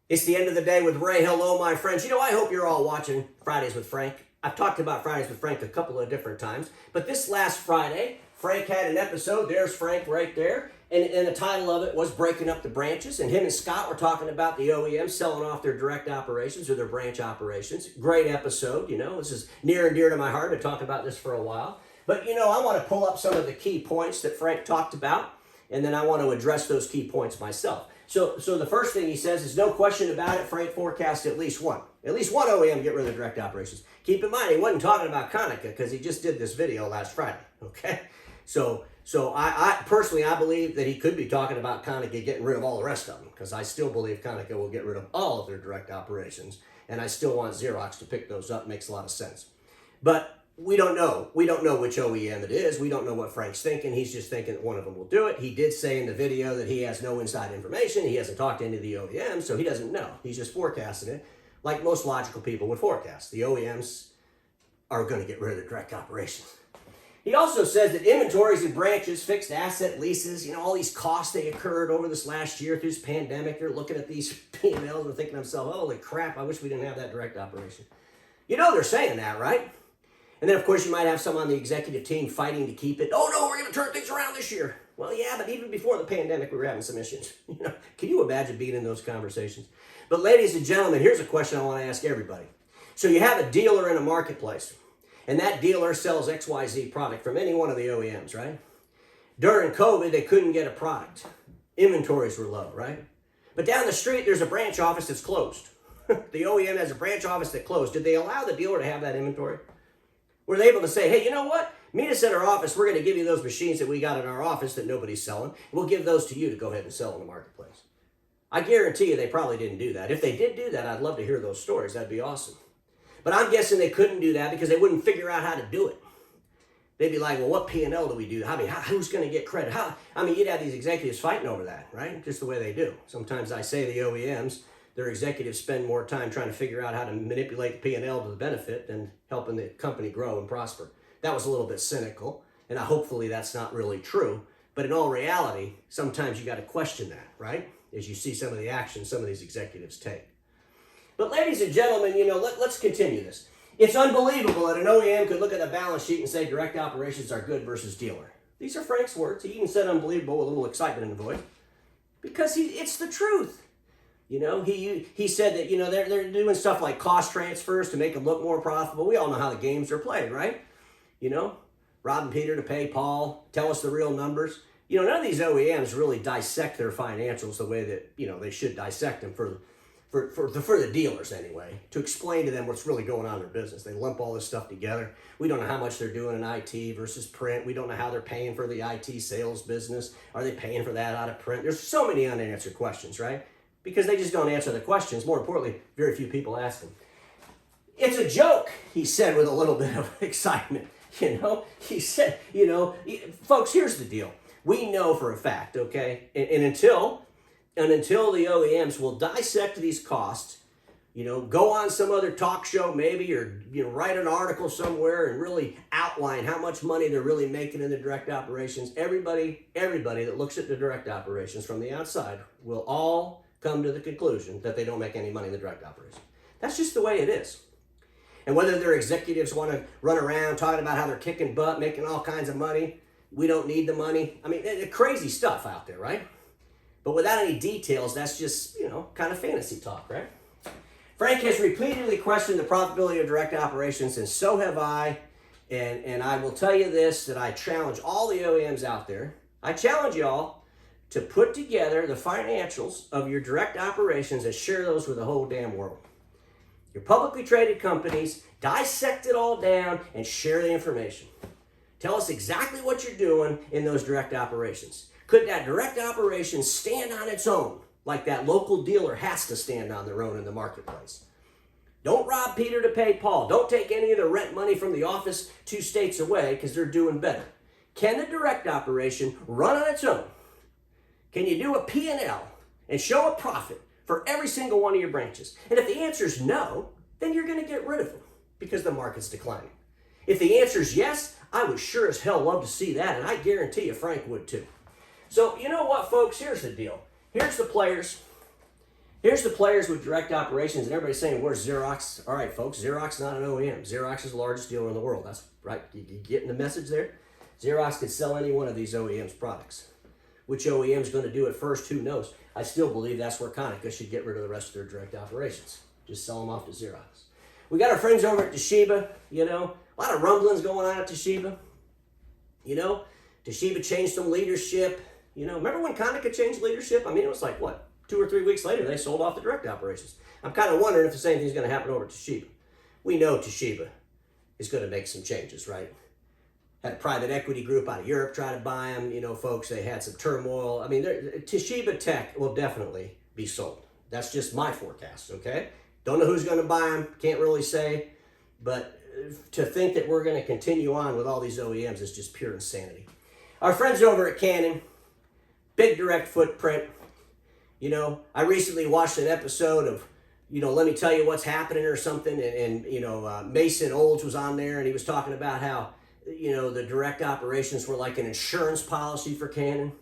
It's the end of the day with Ray. Hello, my friends. I hope you're all watching Fridays with Frank. I've talked about Fridays with Frank a couple of different times, but this last Friday, Frank had an episode. There's Frank right there. And the title of it was Breaking Up the Branches. And him and Scott were talking about the OEMs selling off their direct operations or their branch operations. Great episode. This is near and dear to my heart. I've been talking about this for a while. But, I want to pull up some of the key points that Frank talked about, and then I want to address those key points myself. So the first thing he says is, no question about it, Frank forecasts at least one OEM get rid of the direct operations. Keep in mind, he wasn't talking about Cannata because he just did this video last Friday, okay? So I personally, I believe that he could be talking about Cannata getting rid of all the rest of them, because I still believe Cannata will get rid of all of their direct operations, and I still want Xerox to pick those up. Makes a lot of sense. But we don't know. We don't know which OEM it is. We don't know what Frank's thinking. He's just thinking that one of them will do it. He did say in the video that he has no inside information. He hasn't talked to any of the OEMs, so he doesn't know. He's just forecasting it like most logical people would forecast. The OEMs are going to get rid of the direct operations. He also says that inventories and branches, fixed asset leases, all these costs they occurred over this last year through this pandemic. They're looking at these P&Ls and thinking to themselves, holy crap, I wish we didn't have that direct operation. They're saying that, right? And then, of course, you might have some on the executive team fighting to keep it. Oh, no, we're going to turn things around this year. Well, yeah, but even before the pandemic, we were having some issues. Can you imagine being in those conversations? But ladies and gentlemen, here's a question I want to ask everybody. So you have a dealer in a marketplace, and that dealer sells XYZ product from any one of the OEMs, right? During COVID, they couldn't get a product. Inventories were low, right? But down the street, there's a branch office that's closed. The OEM has a branch office that closed. Did they allow the dealer to have that inventory? Were they able to say, hey, you know what? Meet us at our office. We're going to give you those machines that we got in our office that nobody's selling. We'll give those to you to go ahead and sell in the marketplace. I guarantee you they probably didn't do that. If they did do that, I'd love to hear those stories. That'd be awesome. But I'm guessing they couldn't do that because they wouldn't figure out how to do it. They'd be like, well, what P&L do we do? Who's going to get credit? You'd have these executives fighting over that, right? Just the way they do. Sometimes I say the OEMs, their executives spend more time trying to figure out how to manipulate the P&L to the benefit than helping the company grow and prosper. That was a little bit cynical, and hopefully that's not really true. But in all reality, sometimes you got to question that, right? As you see some of the actions some of these executives take. But ladies and gentlemen, let's continue this. It's unbelievable that an OEM could look at a balance sheet and say direct operations are good versus dealer. These are Frank's words. He even said unbelievable with a little excitement in the voice. Because it's the truth. He said that, they're doing stuff like cost transfers to make them look more profitable. We all know how the games are played, right? Robbing Peter to pay Paul, tell us the real numbers. None of these OEMs really dissect their financials the way that, they should dissect them for the dealers anyway, to explain to them what's really going on in their business. They lump all this stuff together. We don't know how much they're doing in IT versus print. We don't know how they're paying for the IT sales business. Are they paying for that out of print? There's so many unanswered questions, right? Because they just don't answer the questions. More importantly, very few people ask them. It's a joke, he said with a little bit of excitement. He said, folks, here's the deal. We know for a fact, okay, and until the OEMs will dissect these costs, go on some other talk show maybe, or write an article somewhere and really outline how much money they're really making in the direct operations. Everybody that looks at the direct operations from the outside will all come to the conclusion that they don't make any money in the direct operation. That's just the way it is. And whether their executives want to run around talking about how they're kicking butt, making all kinds of money, we don't need the money. Crazy stuff out there, right? But without any details, that's just, kind of fantasy talk, right? Frank has repeatedly questioned the profitability of direct operations, and so have I. And I will tell you this, that I challenge all the OEMs out there. I challenge y'all to put together the financials of your direct operations and share those with the whole damn world. Your publicly traded companies, dissect it all down and share the information. Tell us exactly what you're doing in those direct operations. Could that direct operation stand on its own, like that local dealer has to stand on their own in the marketplace? Don't rob Peter to pay Paul. Don't take any of the rent money from the office 2 states away because they're doing better. Can the direct operation run on its own? Can you do a P&L and show a profit for every single one of your branches? And if the answer is no, then you're going to get rid of them because the market's declining. If the answer is yes, I would sure as hell love to see that, and I guarantee you Frank would too. So you know what, folks? Here's the deal. Here's the players. Here's the players with direct operations, and everybody's saying, where's Xerox? All right, folks, Xerox not an OEM. Xerox is the largest dealer in the world. That's right. You getting the message there? Xerox could sell any one of these OEMs products. Which OEM is going to do it first, who knows? I still believe that's where Cannata should get rid of the rest of their direct operations. Just sell them off to Xerox. We got our friends over at Toshiba, a lot of rumblings going on at Toshiba. Toshiba changed some leadership. Remember when Cannata changed leadership? I mean, it was like, what, 2 or 3 weeks later, they sold off the direct operations. I'm kind of wondering if the same thing's going to happen over at Toshiba. We know Toshiba is going to make some changes, right? Had a private equity group out of Europe try to buy them. Folks, they had some turmoil. I mean, Toshiba Tech will definitely be sold. That's just my forecast, okay? Don't know who's going to buy them. Can't really say. But to think that we're going to continue on with all these OEMs is just pure insanity. Our friends over at Canon, big direct footprint. I recently watched an episode of, Let Me Tell You What's Happening or something. And Mason Olds was on there, and he was talking about how, the direct operations were like an insurance policy for Canon.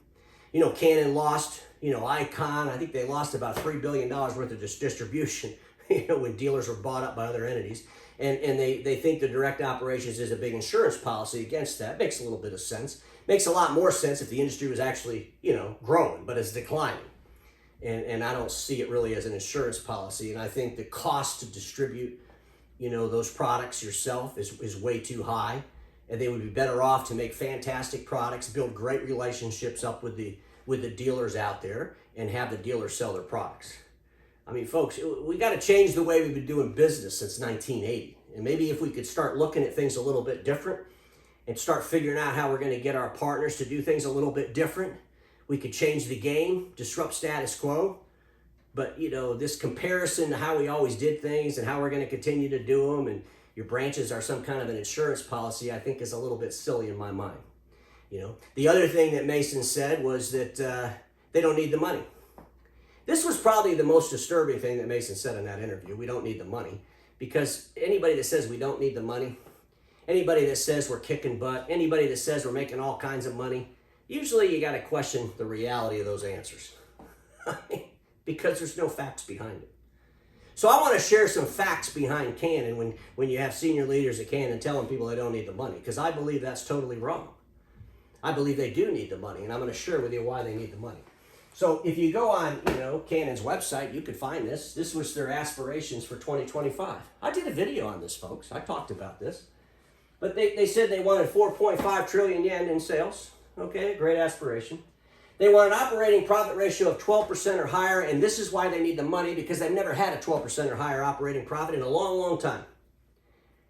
Canon lost, Icon. I think they lost about $3 billion worth of distribution, when dealers were bought up by other entities. And they think the direct operations is a big insurance policy against that. Makes a little bit of sense. Makes a lot more sense if the industry was actually, growing, but it's declining. And I don't see it really as an insurance policy. And I think the cost to distribute, those products yourself is way too high. And they would be better off to make fantastic products, build great relationships up with the dealers out there, and have the dealers sell their products. I mean, folks, we got to change the way we've been doing business since 1980. And maybe if we could start looking at things a little bit different and start figuring out how we're going to get our partners to do things a little bit different, we could change the game, disrupt status quo. But, this comparison to how we always did things and how we're going to continue to do them, and your branches are some kind of an insurance policy, I think is a little bit silly in my mind. The other thing that Mason said was that they don't need the money. This was probably the most disturbing thing that Mason said in that interview. We don't need the money. Because anybody that says we don't need the money, anybody that says we're kicking butt, anybody that says we're making all kinds of money, usually you got to question the reality of those answers. Because there's no facts behind it. So I want to share some facts behind Canon when you have senior leaders at Canon telling people they don't need the money, because I believe that's totally wrong. I believe they do need the money, and I'm going to share with you why they need the money. So if you go on, Canon's website, you could find this. This was their aspirations for 2025. I did a video on this, folks. I talked about this. But they said they wanted 4.5 trillion yen in sales. Okay, great aspiration. They want an operating profit ratio of 12% or higher, and this is why they need the money, because they've never had a 12% or higher operating profit in a long, long time.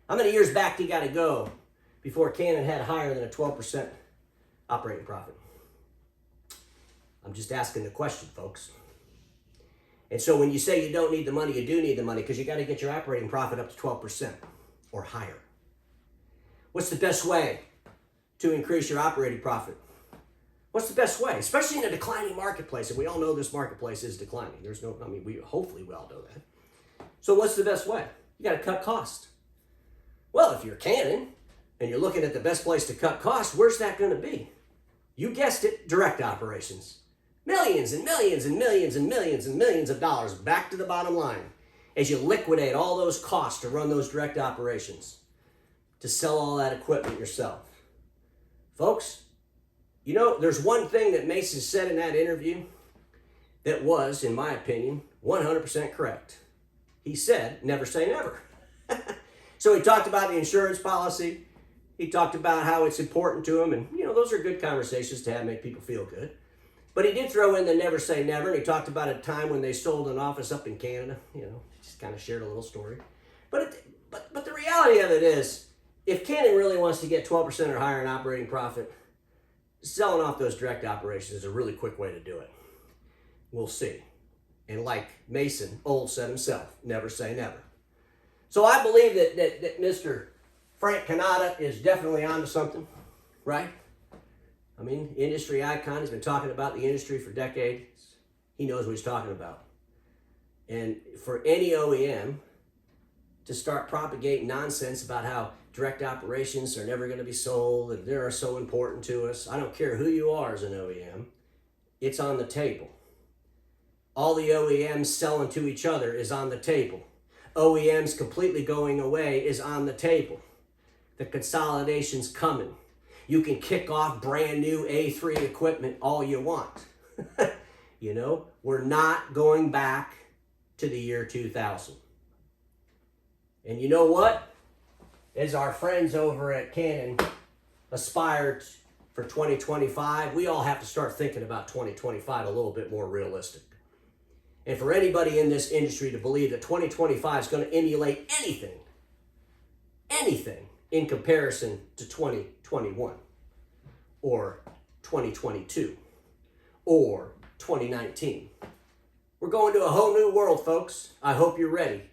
How many years back do you got to go before Canon had higher than a 12% operating profit? I'm just asking the question, folks. And so when you say you don't need the money, you do need the money, because you got to get your operating profit up to 12% or higher. What's the best way to increase your operating profit? What's the best way, especially in a declining marketplace? And we all know this marketplace is declining. Hopefully we all know that. So what's the best way? You got to cut costs. Well, if you're Canon and you're looking at the best place to cut costs, where's that going to be? You guessed it, direct operations. Millions and millions and millions and millions and millions of dollars back to the bottom line as you liquidate all those costs to run those direct operations, to sell all that equipment yourself. Folks, there's one thing that Mason said in that interview that was, in my opinion, 100% correct. He said, never say never. So he talked about the insurance policy. He talked about how it's important to him. And, those are good conversations to have, make people feel good. But he did throw in the never say never. And he talked about a time when they sold an office up in Canada. Just kind of shared a little story. But the reality of it is, if Canon really wants to get 12% or higher in operating profit, selling off those direct operations is a really quick way to do it. We'll see. And like Mason Old said himself, never say never. So I believe that Mr. Frank Cannata is definitely onto something, right? I mean, industry icon. He's been talking about the industry for decades. He knows what he's talking about. And for any OEM to start propagating nonsense about how direct operations are never going to be sold and they are so important to us, I don't care who you are as an OEM, it's on the table. All the OEMs selling to each other is on the table. OEMs completely going away is on the table. The consolidation's coming. You can kick off brand new A3 equipment all you want. You know, we're not going back to the year 2000. And you know what? As our friends over at Canon aspire for 2025, we all have to start thinking about 2025 a little bit more realistic. And for anybody in this industry to believe that 2025 is going to emulate anything in comparison to 2021 or 2022 or 2019. We're going to a whole new world, folks. I hope you're ready.